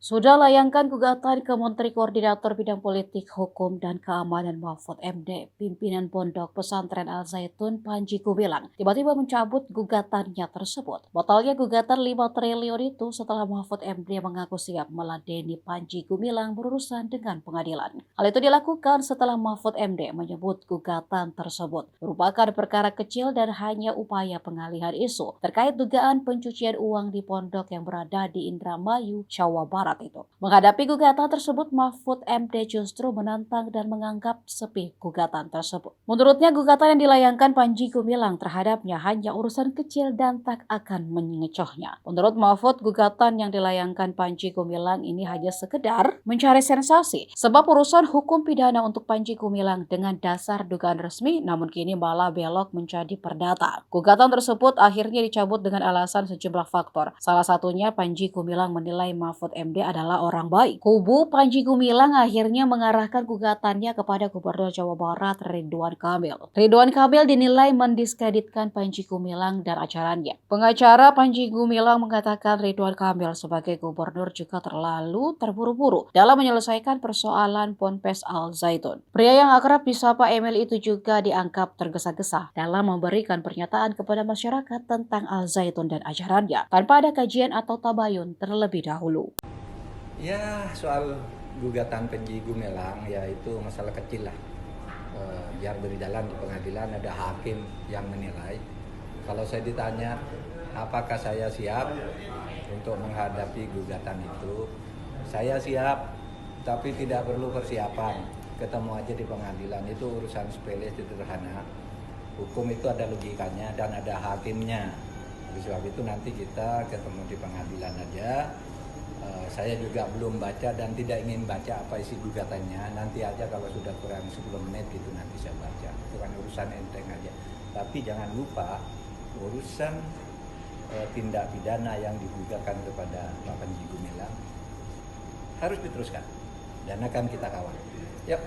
Sudah layangkan gugatan ke Menteri Koordinator Bidang Politik, Hukum, dan Keamanan Mahfud MD, pimpinan Pondok Pesantren Al Zaitun Panji Gumilang tiba-tiba mencabut gugatannya tersebut. Batalnya gugatan 5 triliun itu setelah Mahfud MD mengaku siap meladeni Panji Gumilang berurusan dengan pengadilan. Hal itu dilakukan setelah Mahfud MD menyebut gugatan tersebut merupakan perkara kecil dan hanya upaya pengalihan isu terkait dugaan pencucian uang di pondok yang berada di Indramayu, Jawa Barat itu. Menghadapi gugatan tersebut, Mahfud MD justru menantang dan menganggap sepi gugatan tersebut. Menurutnya, gugatan yang dilayangkan Panji Gumilang terhadapnya hanya urusan kecil dan tak akan mengecohnya. Menurut Mahfud, gugatan yang dilayangkan Panji Gumilang ini hanya sekedar mencari sensasi, sebab urusan hukum pidana untuk Panji Gumilang dengan dasar dugaan resmi, namun kini malah belok menjadi perdata. Gugatan tersebut akhirnya dicabut dengan alasan sejumlah faktor. Salah satunya, Panji Gumilang menilai Mahfud MD adalah orang baik. Kubu Panji Gumilang akhirnya mengarahkan gugatannya kepada Gubernur Jawa Barat Ridwan Kamil. Ridwan Kamil dinilai mendiskreditkan Panji Gumilang dan ajarannya. Pengacara Panji Gumilang mengatakan Ridwan Kamil sebagai gubernur juga terlalu terburu-buru dalam menyelesaikan persoalan Ponpes Al Zaitun. Pria yang akrab disapa Emil itu juga dianggap tergesa-gesa dalam memberikan pernyataan kepada masyarakat tentang Al Zaitun dan ajarannya tanpa ada kajian atau tabayun terlebih dahulu. Ya, soal gugatan Panji Gumilang ya itu masalah kecil lah. Biar berjalan di pengadilan, ada hakim yang menilai. Kalau saya ditanya apakah saya siap untuk menghadapi gugatan itu, saya siap, tapi tidak perlu persiapan. Ketemu aja di pengadilan, itu urusan sepele, sederhana. Hukum itu ada logikanya dan ada hakimnya. Oleh sebab itu nanti kita ketemu di pengadilan aja. Saya juga belum baca dan tidak ingin baca apa isi gugatannya. Nanti aja kalau sudah kurang 10 menit gitu nanti saya baca. Itu kan urusan enteng aja. Tapi jangan lupa urusan tindak pidana yang digugatkan kepada Pak Panji Gumilang harus diteruskan dan akan kita kawal. Yap.